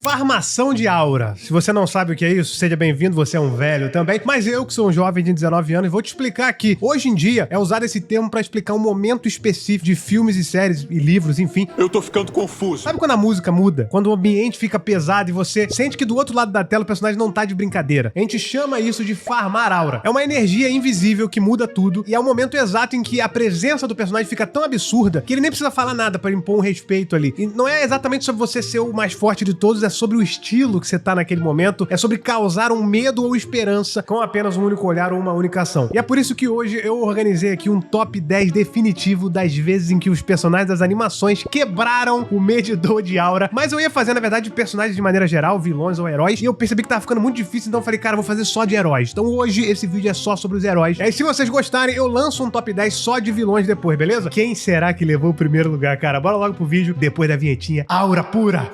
Farmação de aura. Se você não sabe o que é isso, seja bem-vindo, você é um velho também. Mas eu, que sou um jovem de 19 anos, vou te explicar aqui. Hoje em dia, é usado esse termo pra explicar um momento específico de filmes e séries e livros, enfim. Eu tô ficando confuso. Sabe quando a música muda? Quando o ambiente fica pesado e você sente que do outro lado da tela o personagem não tá de brincadeira. A gente chama isso de farmar aura. É uma energia invisível que muda tudo e é o momento exato em que a presença do personagem fica tão absurda que ele nem precisa falar nada pra impor um respeito ali. E não é exatamente sobre você ser o mais forte de todos, é sobre o estilo que você tá naquele momento, é sobre causar um medo ou esperança com apenas um único olhar ou uma única ação. E é por isso que hoje eu organizei aqui um top 10 definitivo das vezes em que os personagens das animações quebraram o medidor de aura. Mas eu ia fazer, na verdade, personagens de maneira geral, vilões ou heróis, e eu percebi que tava ficando muito difícil, então eu falei, cara, eu vou fazer só de heróis. Então hoje esse vídeo é só sobre os heróis. E aí, se vocês gostarem, eu lanço um top 10 só de vilões depois, beleza? Quem será que levou o primeiro lugar, cara? Bora logo pro vídeo, depois da vinhetinha. Aura pura!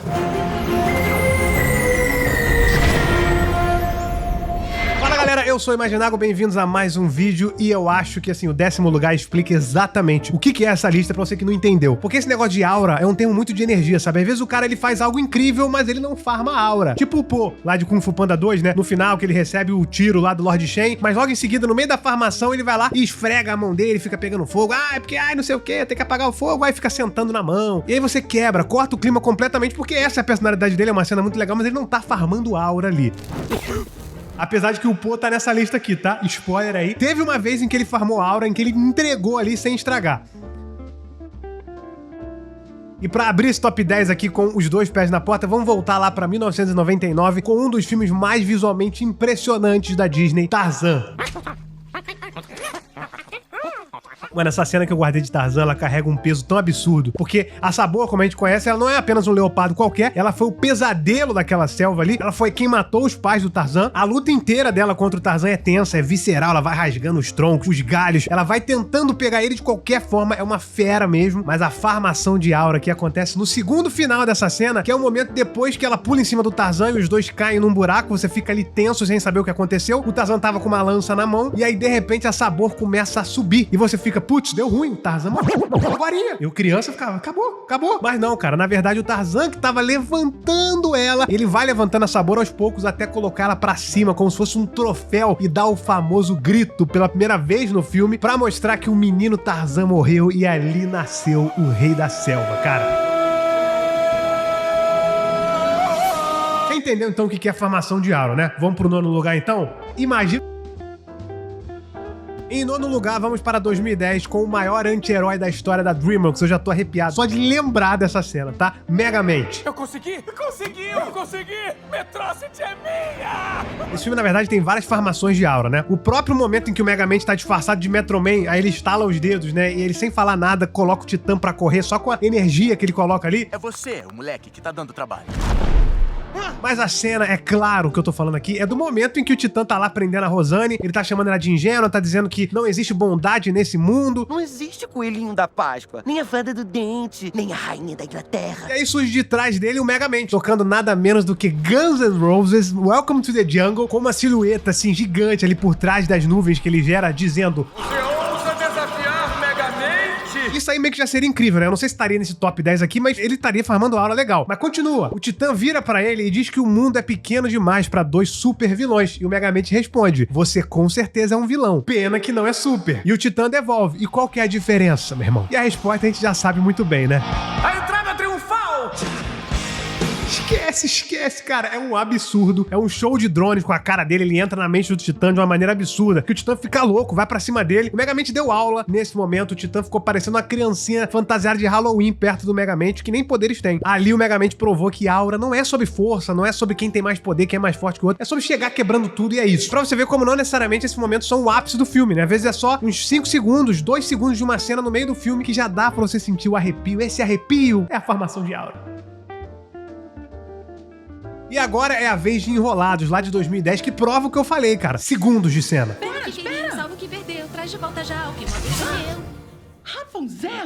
Galera, eu sou o Imaginago, bem-vindos a mais um vídeo e eu acho que, assim, o 10º lugar explica exatamente o que é essa lista pra você que não entendeu. Porque esse negócio de aura é um termo muito de energia, sabe? Às vezes o cara, ele faz algo incrível, mas ele não farma aura. Tipo o Po, lá de Kung Fu Panda 2, né? No final, que ele recebe o tiro lá do Lord Shen, mas logo em seguida, no meio da farmação, ele vai lá e esfrega a mão dele, fica pegando fogo. Ah, é porque, não sei o que, tem que apagar o fogo, aí fica sentando na mão. E aí você quebra, corta o clima completamente, porque essa é a personalidade dele, é uma cena muito legal, mas ele não tá farmando aura ali. Apesar de que o Po tá nessa lista aqui, tá? Spoiler aí. Teve uma vez em que ele farmou aura, em que ele entregou ali sem estragar. E pra abrir esse top 10 aqui com os dois pés na porta, vamos voltar lá pra 1999 com um dos filmes mais visualmente impressionantes da Disney, Tarzan. Mano, essa cena que eu guardei de Tarzan, ela carrega um peso tão absurdo. Porque a Sabor, como a gente conhece, ela não é apenas um leopardo qualquer. Ela foi o pesadelo daquela selva ali. Ela foi quem matou os pais do Tarzan. A luta inteira dela contra o Tarzan é tensa, é visceral. Ela vai rasgando os troncos, os galhos. Ela vai tentando pegar ele de qualquer forma. É uma fera mesmo. Mas a farmação de aura que acontece no segundo final dessa cena, que é o momento depois que ela pula em cima do Tarzan e os dois caem num buraco. Você fica ali tenso sem saber o que aconteceu. O Tarzan tava com uma lança na mão. E aí, de repente, a Sabor começa a subir. E você fica, putz, deu ruim, Tarzan morreu agorinha. Eu criança ficava, acabou. Mas não, cara, na verdade o Tarzan que tava levantando ela, ele vai levantando a Sabor aos poucos até colocar ela pra cima, como se fosse um troféu e dar o famoso grito pela primeira vez no filme, pra mostrar que o menino Tarzan morreu e ali nasceu o rei da selva, cara. Você entendeu então o que é a farmação de aura, né? Vamos pro nono lugar então? Imagina... Em nono lugar, vamos para 2010 com o maior anti-herói da história da DreamWorks. Eu já tô arrepiado só de lembrar dessa cena, tá? Megamente. Eu consegui! Eu consegui! Metrocity é minha! Esse filme, na verdade, tem várias farmações de aura, né? O próprio momento em que o Megamente tá disfarçado de Metro Man, aí ele estala os dedos, né? E ele, sem falar nada, coloca o Titã pra correr só com a energia que ele coloca ali. É você, o moleque que tá dando trabalho. Mas a cena, é claro que eu tô falando aqui, é do momento em que o Titã tá lá prendendo a Rosane, ele tá chamando ela de ingênua, tá dizendo que não existe bondade nesse mundo. Não existe coelhinho da Páscoa, nem a fada do dente, nem a rainha da Inglaterra. E aí surge de trás dele o Megamente, tocando nada menos do que Guns N' Roses, Welcome to the Jungle, com uma silhueta assim gigante ali por trás das nuvens que ele gera, dizendo... Você ousa desafiar Megamente? Isso aí meio que já seria incrível, né? Eu não sei se estaria nesse top 10 aqui, mas ele estaria farmando aura legal. Mas continua. O Titã vira pra ele e diz que o mundo é pequeno demais pra dois super vilões. E o Megamente responde, você com certeza é um vilão. Pena que não é super. E o Titã devolve. E qual que é a diferença, meu irmão? E a resposta a gente já sabe muito bem, né? A entrada triunfal! Esquece, cara. É um absurdo. É um show de drones com a cara dele. Ele entra na mente do Titã de uma maneira absurda. Que o Titã fica louco, vai pra cima dele. O Megamente deu aula. Nesse momento, o Titã ficou parecendo uma criancinha fantasiada de Halloween perto do Megamente, que nem poderes tem. Ali o Megamente provou que a aura não é sobre força, não é sobre quem tem mais poder, quem é mais forte que o outro. É sobre chegar quebrando tudo e é isso. Pra você ver como não necessariamente esses momentos são o ápice do filme, né? Às vezes é só uns 5 segundos, 2 segundos de uma cena no meio do filme que já dá pra você sentir o arrepio. Esse arrepio é a farmação de aura. E agora é a vez de Enrolados, lá de 2010, que prova o que eu falei, cara. Segundos de cena. Espera! Salva o que perdeu, traz de volta já o que uma vez perdeu.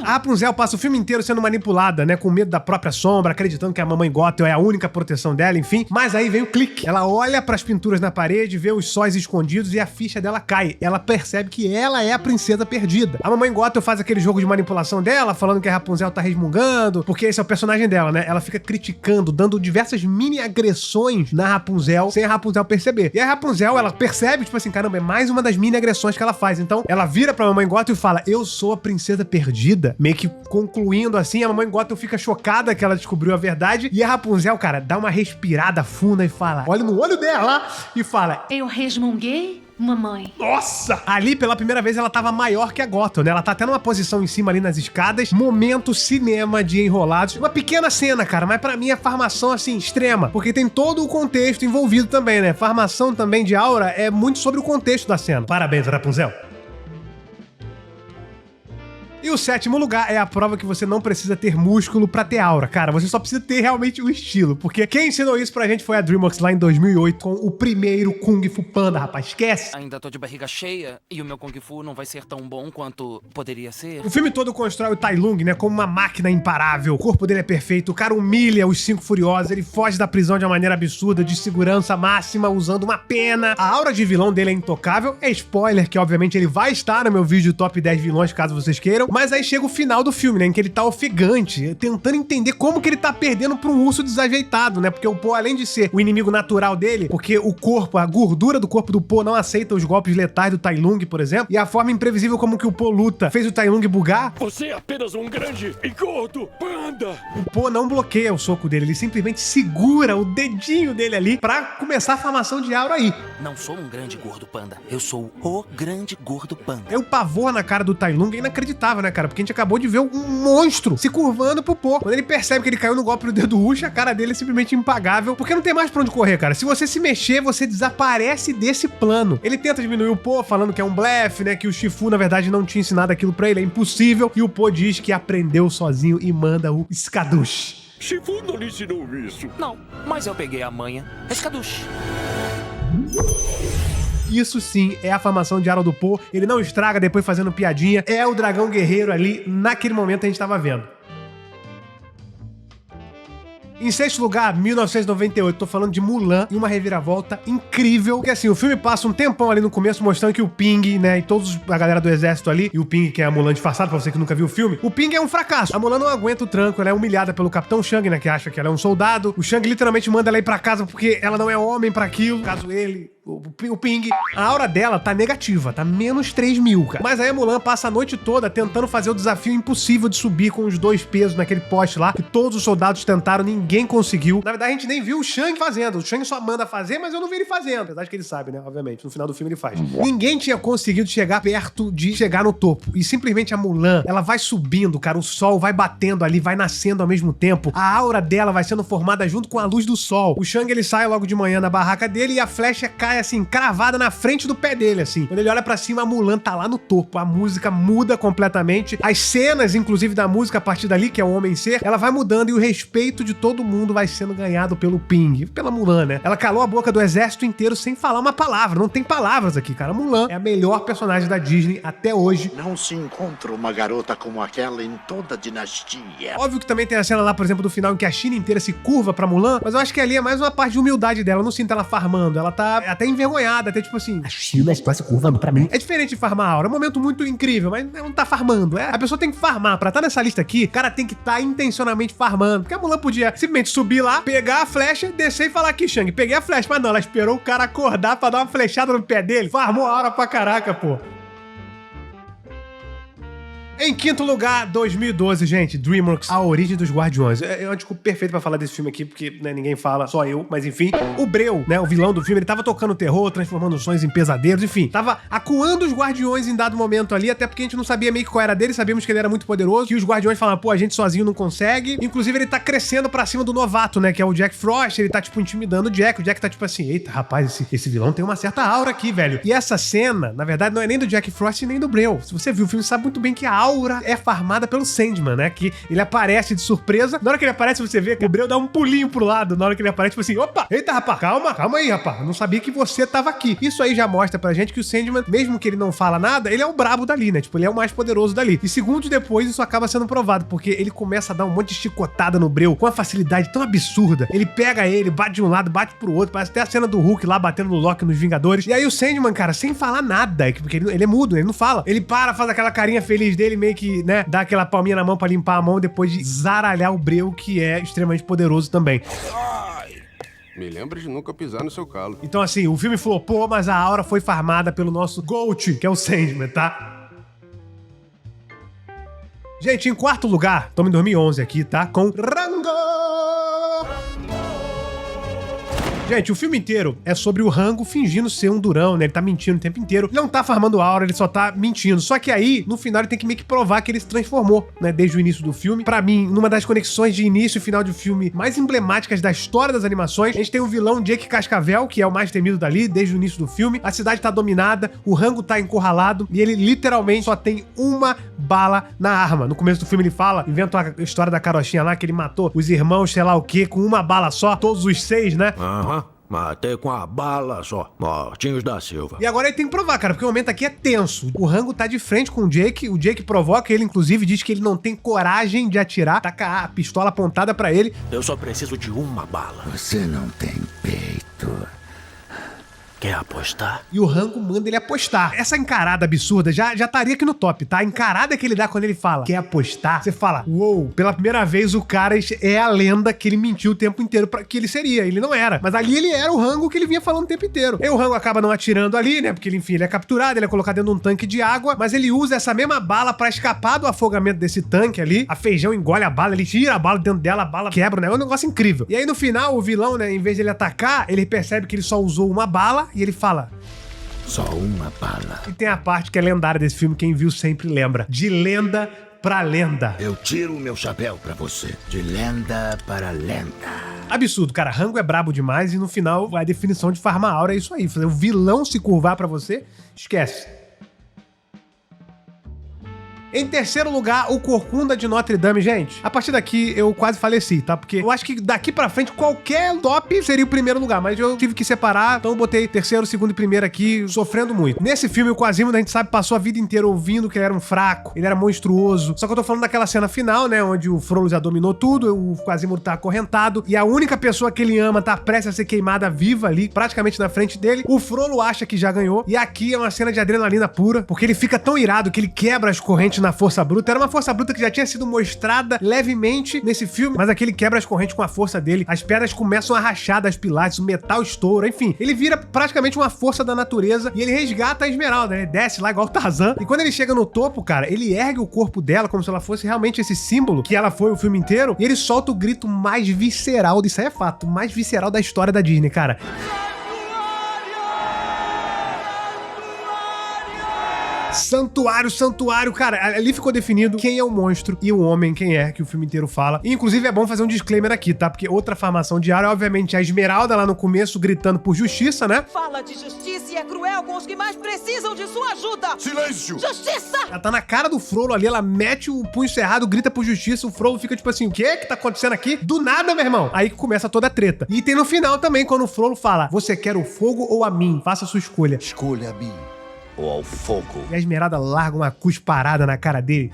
A Rapunzel passa o filme inteiro sendo manipulada, né? Com medo da própria sombra, acreditando que a mamãe Gothel é a única proteção dela, enfim. Mas aí vem o clique. Ela olha pras pinturas na parede, vê os sóis escondidos e a ficha dela cai. Ela percebe que ela é a princesa perdida. A mamãe Gothel faz aquele jogo de manipulação dela, falando que a Rapunzel tá resmungando, porque esse é o personagem dela, né? Ela fica criticando, dando diversas mini agressões na Rapunzel, sem a Rapunzel perceber. E a Rapunzel, ela percebe, tipo assim, caramba, é mais uma das mini agressões que ela faz. Então, ela vira pra mamãe Gothel e fala, eu sou a princesa perdida. Meio que concluindo assim, a mamãe Gothel fica chocada que ela descobriu a verdade. E a Rapunzel, cara, dá uma respirada funda e fala, olha no olho dela e fala, eu resmunguei, mamãe. nossa! Ali, pela primeira vez, ela tava maior que a Gothel, né? Ela tá até numa posição em cima ali nas escadas. Momento cinema de Enrolados. Uma pequena cena, cara, mas pra mim é farmação, assim, extrema. Porque tem todo o contexto envolvido também, né? Farmação também de aura é muito sobre o contexto da cena. Parabéns, Rapunzel. E o sétimo lugar é a prova que você não precisa ter músculo pra ter aura. Cara, você só precisa ter realmente o estilo. Porque quem ensinou isso pra gente foi a DreamWorks lá em 2008 com o primeiro Kung Fu Panda, rapaz. Esquece. Ainda tô de barriga cheia e o meu Kung Fu não vai ser tão bom quanto poderia ser. O filme todo constrói o Tai Lung, né, como uma máquina imparável. O corpo dele é perfeito, o cara humilha os Cinco Furiosos, ele foge da prisão de uma maneira absurda, de segurança máxima, usando uma pena. A aura de vilão dele é intocável. É spoiler que, obviamente, ele vai estar no meu vídeo Top 10 Vilões, caso vocês queiram. Mas aí chega o final do filme, né, em que ele tá ofegante, tentando entender como que ele tá perdendo pra um urso desajeitado, né, porque o Po, além de ser o inimigo natural dele, porque o corpo, a gordura do corpo do Po não aceita os golpes letais do Tai Lung, por exemplo, e a forma imprevisível como que o Po luta fez o Tai Lung bugar. Você é apenas um grande e gordo panda. O Po não bloqueia o soco dele, ele simplesmente segura o dedinho dele ali pra começar a formação de aura aí. Não sou um grande gordo panda, eu sou o grande gordo panda. É o pavor na cara do Tai Lung, é inacreditável, né, cara? Porque a gente acabou de ver um monstro se curvando pro Po. Quando ele percebe que ele caiu no golpe do dedo Uchi, a cara dele é simplesmente impagável, porque não tem mais pra onde correr, cara. Se você se mexer, você desaparece desse plano. Ele tenta diminuir o Po, falando que é um blefe, né, que o Shifu, na verdade, não tinha ensinado aquilo pra ele, é impossível, e o Po diz que aprendeu sozinho e manda o Skadush. Shifu não lhe ensinou isso. Não, mas eu peguei a manha. Escaduche. Isso sim é a formação de aura do Po. Ele não estraga depois fazendo piadinha. É o dragão guerreiro ali, naquele momento a gente tava vendo. Em sexto lugar, 1998, tô falando de Mulan e uma reviravolta incrível. Porque assim, o filme passa um tempão ali no começo mostrando que o Ping, né, e todos a galera do exército ali, e o Ping, que é a Mulan disfarçada, pra você que nunca viu o filme, o Ping é um fracasso. A Mulan não aguenta o tranco, ela é humilhada pelo Capitão Shang, né, que acha que ela é um soldado. O Shang literalmente manda ela ir pra casa porque ela não é homem pra aquilo. Caso ele... O Ping, a aura dela tá negativa, tá menos 3.000, cara. Mas aí a Mulan passa a noite toda tentando fazer o desafio impossível de subir com os dois pesos naquele poste lá, que todos os soldados tentaram, ninguém conseguiu. Na verdade, a gente nem viu o Shang fazendo. O Shang só manda fazer, mas eu não vi ele fazendo. Apesar de que ele sabe, né? Obviamente. No final do filme ele faz. Ninguém tinha conseguido chegar perto de chegar no topo. E simplesmente a Mulan, ela vai subindo, cara. O sol vai batendo ali, vai nascendo ao mesmo tempo. A aura dela vai sendo formada junto com a luz do sol. O Shang, ele sai logo de manhã na barraca dele e a flecha cai assim, cravada na frente do pé dele, assim. Quando ele olha pra cima, a Mulan tá lá no topo. A música muda completamente. As cenas, inclusive, da música a partir dali, que é o Homem-Ser, ela vai mudando e o respeito de todo mundo vai sendo ganhado pelo Ping, pela Mulan, né? Ela calou a boca do exército inteiro sem falar uma palavra. Não tem palavras aqui, cara. A Mulan é a melhor personagem da Disney até hoje. Não se encontra uma garota como aquela em toda a dinastia. Óbvio que também tem a cena lá, por exemplo, do final em que a China inteira se curva pra Mulan, mas eu acho que ali é mais uma parte de humildade dela. Eu não sinto ela farmando. Ela tá até envergonhada, até tipo assim, a China está se curvando pra mim. É diferente de farmar a aura, é um momento muito incrível, mas não tá farmando. A pessoa tem que farmar. Pra estar nessa lista aqui, o cara tem que estar intencionalmente farmando. Porque a Mulan podia simplesmente subir lá, pegar a flecha, descer e falar aqui, Shang, peguei a flecha. Mas não, ela esperou o cara acordar pra dar uma flechada no pé dele. Farmou a aura pra caraca, pô. Em quinto lugar, 2012, gente, DreamWorks, A Origem dos Guardiões. É uma desculpa perfeita pra falar desse filme aqui, porque né, ninguém fala, só eu, mas enfim. O Breu, né, o vilão do filme, ele tava tocando terror, transformando sonhos em pesadelos, enfim. Tava acuando os Guardiões em dado momento ali, até porque a gente não sabia meio que qual era dele, sabíamos que ele era muito poderoso, que os Guardiões falavam, pô, a gente sozinho não consegue. Inclusive, ele tá crescendo pra cima do novato, né, que é o Jack Frost, ele tá, tipo, intimidando o Jack tá, tipo assim, eita, rapaz, esse vilão tem uma certa aura aqui, velho. E essa cena, na verdade, não é nem do Jack Frost nem do Breu. Se você viu o filme, sabe muito bem que a aura aura é farmada pelo Sandman, né? Que ele aparece de surpresa. Na hora que ele aparece, você vê que o Breu dá um pulinho pro lado. Na hora que ele aparece, tipo assim, opa, eita, rapaz, calma aí, rapaz. Eu não sabia que você tava aqui. Isso aí já mostra pra gente que o Sandman, mesmo que ele não fala nada, ele é o brabo dali, né? Tipo, ele é o mais poderoso dali. E segundos depois, isso acaba sendo provado, porque ele começa a dar um monte de chicotada no Breu com uma facilidade tão absurda. Ele pega ele, bate de um lado, bate pro outro. Parece até a cena do Hulk lá batendo no Loki nos Vingadores. E aí o Sandman, cara, sem falar nada, porque ele é mudo, ele não fala. Ele para, faz aquela carinha feliz dele, meio que, né, dá aquela palminha na mão pra limpar a mão depois de zaralhar o Breu, que é extremamente poderoso também. Me lembra de nunca pisar no seu calo. Então, assim, o filme flopou, mas a aura foi farmada pelo nosso GOAT, que é o Sandman, tá? Gente, em quarto lugar, estamos em 2011 aqui, tá? Com Rango! Gente, o filme inteiro é sobre o Rango fingindo ser um durão, né? Ele tá mentindo o tempo inteiro. Ele não tá farmando aura, ele só tá mentindo. Só que aí, no final, ele tem que meio que provar que ele se transformou, né? Desde o início do filme. Pra mim, numa das conexões de início e final de filme mais emblemáticas da história das animações, a gente tem o vilão Jake Cascavel, que é o mais temido dali, desde o início do filme. A cidade tá dominada, o Rango tá encurralado e ele literalmente só tem uma bala na arma. No começo do filme ele fala, inventa a história da carochinha lá, que ele matou os irmãos, sei lá o quê, com uma bala só, todos os 6, né? Matei com a bala só. Mortinhos da Silva. E agora ele tem que provar, cara, porque o momento aqui é tenso. O Rango tá de frente com o Jake provoca ele, inclusive, diz que ele não tem coragem de atirar, taca a pistola apontada pra ele. Eu só preciso de uma bala. Você não tem peito. Quer apostar? E o Rango manda ele apostar. Essa encarada absurda já estaria aqui no top, tá? A encarada que ele dá quando ele fala quer apostar, você fala, uou, pela primeira vez o cara é a lenda que ele mentiu o tempo inteiro pra que ele seria. Ele não era. Mas ali ele era o Rango que ele vinha falando o tempo inteiro. E o Rango acaba não atirando ali, né? Porque ele, enfim, ele é capturado, ele é colocado dentro de um tanque de água, mas ele usa essa mesma bala pra escapar do afogamento desse tanque ali. A Feijão engole a bala, ele tira a bala dentro dela, a bala quebra, né? É um negócio incrível. E aí no final, o vilão, né, em vez de ele atacar, ele percebe que ele só usou uma bala e ele fala, só uma bala. E tem a parte que é lendária desse filme, quem viu sempre lembra. De lenda pra lenda. Eu tiro o meu chapéu pra você. De lenda para lenda. Absurdo, cara. Rango é brabo demais e no final a definição de farma aura é isso aí. Fazer o vilão se curvar pra você, esquece. Em terceiro lugar, o Corcunda de Notre Dame. Gente, a partir daqui eu quase faleci, tá? Porque eu acho que daqui pra frente qualquer top seria o primeiro lugar, mas eu tive que separar, então eu botei terceiro, segundo e primeiro aqui, sofrendo muito. Nesse filme, o Quasimodo, a gente sabe, passou a vida inteira ouvindo que ele era um fraco, ele era monstruoso. Só que eu tô falando daquela cena final, né? Onde o Frollo já dominou tudo, o Quasimodo tá acorrentado e a única pessoa que ele ama tá prestes a ser queimada viva ali, praticamente na frente dele. O Frollo acha que já ganhou e aqui é uma cena de adrenalina pura, porque ele fica tão irado que ele quebra as correntes na força bruta. Era uma força bruta que já tinha sido mostrada levemente nesse filme, mas aqui ele quebra as correntes com a força dele, as pedras começam a rachar das pilares, o metal estoura, enfim, ele vira praticamente uma força da natureza e ele resgata a Esmeralda, né? Ele desce lá igual o Tarzan e quando ele chega no topo, cara, ele ergue o corpo dela como se ela fosse realmente esse símbolo que ela foi o filme inteiro e ele solta o grito mais visceral, isso aí é fato, mais visceral da história da Disney, cara. Santuário, santuário, cara, ali ficou definido quem é o monstro e o homem quem é, que o filme inteiro fala. E, inclusive, é bom fazer um disclaimer aqui, tá? Porque outra farmação de ar é, obviamente, a Esmeralda lá no começo gritando por justiça, né? Fala de justiça e é cruel com os que mais precisam de sua ajuda! Silêncio! Justiça! Ela tá na cara do Frollo ali, ela mete o punho cerrado, grita por justiça, o Frollo fica tipo assim, o que tá acontecendo aqui? Do nada, meu irmão! Aí que começa toda a treta. E tem no final também, quando o Frollo fala, você quer o fogo ou a mim? Faça a sua escolha. Escolha a mim. Ou ao fogo. E a Esmeralda larga uma cusparada na cara dele.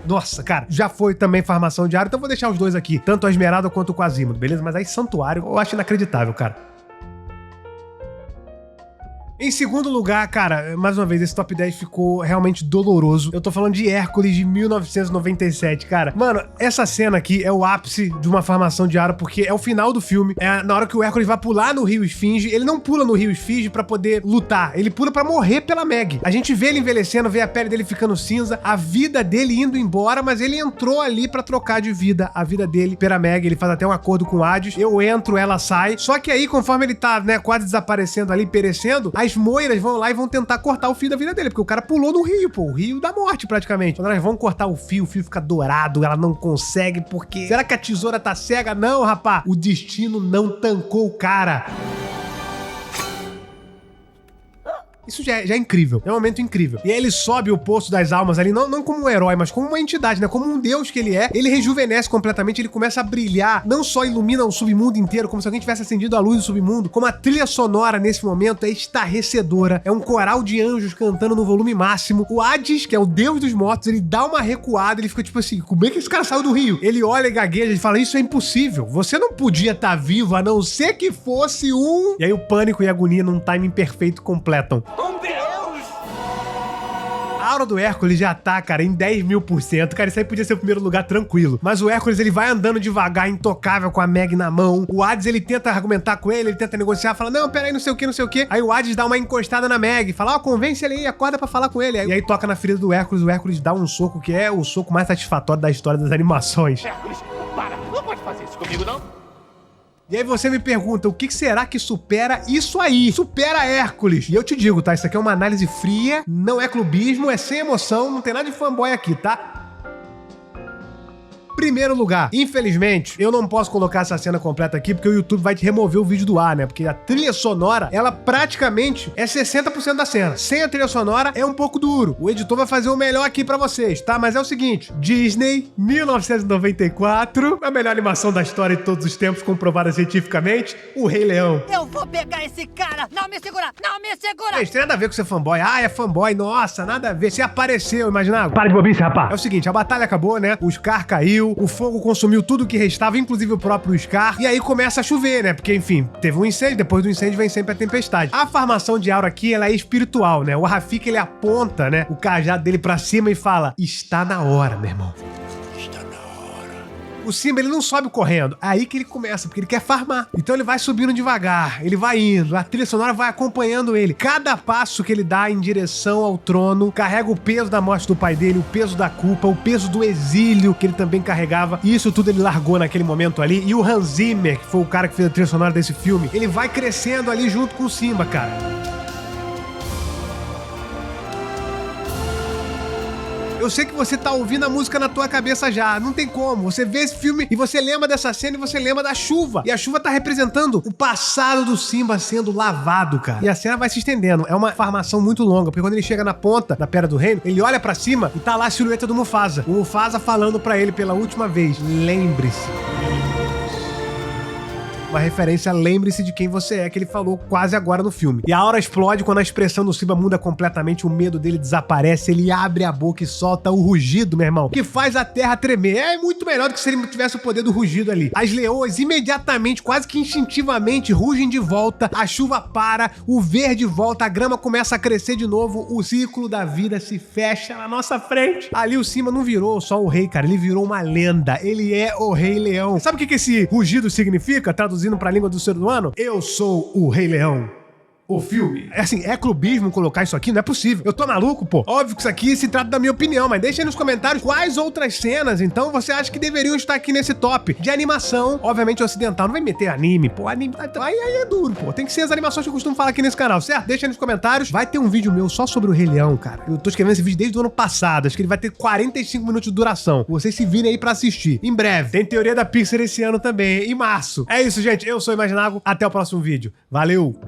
Nossa, cara, já foi também farmação de ar, então vou deixar os dois aqui, tanto a Esmeralda quanto o Quasimodo, beleza? Mas aí Santuário eu acho inacreditável, cara. Em segundo lugar, cara, mais uma vez, esse top 10 ficou realmente doloroso. Eu tô falando de Hércules de 1997, cara. Mano, essa cena aqui é o ápice de uma farmação de ar, porque é o final do filme. É na hora que o Hércules vai pular no Rio Esfinge. Ele não pula no Rio Esfinge pra poder lutar. Ele pula pra morrer pela Meg. A gente vê ele envelhecendo, vê a pele dele ficando cinza, a vida dele indo embora, mas ele entrou ali pra trocar de vida. A vida dele pela Meg. Ele faz até um acordo com o Hades. Eu entro, ela sai. Só que aí, conforme ele tá, né, quase desaparecendo ali, perecendo, as moiras vão lá e vão tentar cortar o fio da vida dele, porque o cara pulou no rio, pô, o rio da morte praticamente. Quando elas vão cortar o fio fica dourado, ela não consegue, porque... Será que a tesoura tá cega? Não, rapá, o destino não tancou o cara. Isso já é incrível. É um momento incrível. E aí ele sobe o Poço das Almas ali, não como um herói, mas como uma entidade, né? Como um deus que ele é. Ele rejuvenesce completamente, ele começa a brilhar. Não só ilumina o submundo inteiro, como se alguém tivesse acendido a luz do submundo. Como a trilha sonora nesse momento é estarrecedora. É um coral de anjos cantando no volume máximo. O Hades, que é o deus dos mortos, ele dá uma recuada, ele fica tipo assim, como é que esse cara saiu do rio? Ele olha e gagueja e fala, isso é impossível. Você não podia estar vivo, a não ser que fosse um... E aí o pânico e a agonia num timing perfeito completam. A aura do Hércules já tá, cara, em 10.000%. Cara, isso aí podia ser o primeiro lugar tranquilo. Mas o Hércules, ele vai andando devagar, intocável, com a Meg na mão. O Hades, ele tenta argumentar com ele tenta negociar, fala, não, peraí, não sei o que, não sei o que. Aí o Hades dá uma encostada na Meg, fala, ó, convence ele aí, acorda pra falar com ele. E aí toca na ferida do Hércules, o Hércules dá um soco que é o soco mais satisfatório da história das animações. Hércules, para! Não pode fazer isso comigo, não? E aí você me pergunta, o que será que supera isso aí? Supera Hércules. E eu te digo, tá? Isso aqui é uma análise fria, não é clubismo, é sem emoção, não tem nada de fanboy aqui, tá? Primeiro lugar, infelizmente, eu não posso colocar essa cena completa aqui porque o YouTube vai te remover o vídeo do ar, né? Porque a trilha sonora, ela praticamente é 60% da cena. Sem a trilha sonora é um pouco duro. O editor vai fazer o melhor aqui pra vocês, tá? Mas é o seguinte, Disney, 1994, a melhor animação da história de todos os tempos, comprovada cientificamente, O Rei Leão. Eu vou pegar esse cara! Não me segura! Não me segura! Gente, tem nada a ver com ser fanboy. Ah, é fanboy, nossa, nada a ver. Você apareceu, imaginava? Para de bobice, rapaz. É o seguinte, a batalha acabou, né? O Scar caiu, o fogo consumiu tudo que restava, inclusive o próprio Scar, e aí começa a chover, né? Porque, enfim, teve um incêndio, depois do incêndio vem sempre a tempestade. A farmação de aura aqui, ela é espiritual, né? O Rafik, ele aponta, né, o cajado dele pra cima e fala, está na hora, meu irmão. O Simba, ele não sobe correndo. É aí que ele começa, porque ele quer farmar. Então ele vai subindo devagar, ele vai indo, a trilha sonora vai acompanhando ele. Cada passo que ele dá em direção ao trono, carrega o peso da morte do pai dele, o peso da culpa, o peso do exílio que ele também carregava. E isso tudo ele largou naquele momento ali. E o Hans Zimmer, que foi o cara que fez a trilha sonora desse filme, ele vai crescendo ali junto com o Simba, cara. Eu sei que você tá ouvindo a música na tua cabeça já, não tem como. Você vê esse filme e você lembra dessa cena e você lembra da chuva. E a chuva tá representando o passado do Simba sendo lavado, cara. E a cena vai se estendendo. É uma farmação muito longa, porque quando ele chega na ponta da Pedra do Reino, ele olha pra cima e tá lá a silhueta do Mufasa. O Mufasa falando pra ele pela última vez, lembre-se. Uma referência, lembre-se de quem você é, que ele falou quase agora no filme. E a aura explode quando a expressão do Simba muda completamente, o medo dele desaparece, ele abre a boca e solta o rugido, meu irmão, que faz a terra tremer. É muito melhor do que se ele tivesse o poder do rugido ali. As leoas imediatamente, quase que instintivamente, rugem de volta, a chuva para, o verde volta, a grama começa a crescer de novo, o ciclo da vida se fecha na nossa frente. Ali o Simba não virou só o rei, cara, ele virou uma lenda, ele é o Rei Leão. Sabe o que esse rugido significa, traduzindo pra língua do ser humano? Eu sou o Rei Leão. O filme. É assim, é clubismo colocar isso aqui? Não é possível. Eu tô maluco, pô. Óbvio que isso aqui se trata da minha opinião, mas deixa aí nos comentários quais outras cenas, então, você acha que deveriam estar aqui nesse top de animação, obviamente ocidental. Não vai meter anime, pô. Anime, aí é duro, pô. Tem que ser as animações que eu costumo falar aqui nesse canal, certo? Deixa aí nos comentários. Vai ter um vídeo meu só sobre o Rei Leão, cara. Eu tô escrevendo esse vídeo desde o ano passado. Acho que ele vai ter 45 minutos de duração. Vocês se virem aí pra assistir. Em breve. Tem teoria da Pixar esse ano também, em março. É isso, gente. Eu sou o Imaginago. Até o próximo vídeo. Valeu!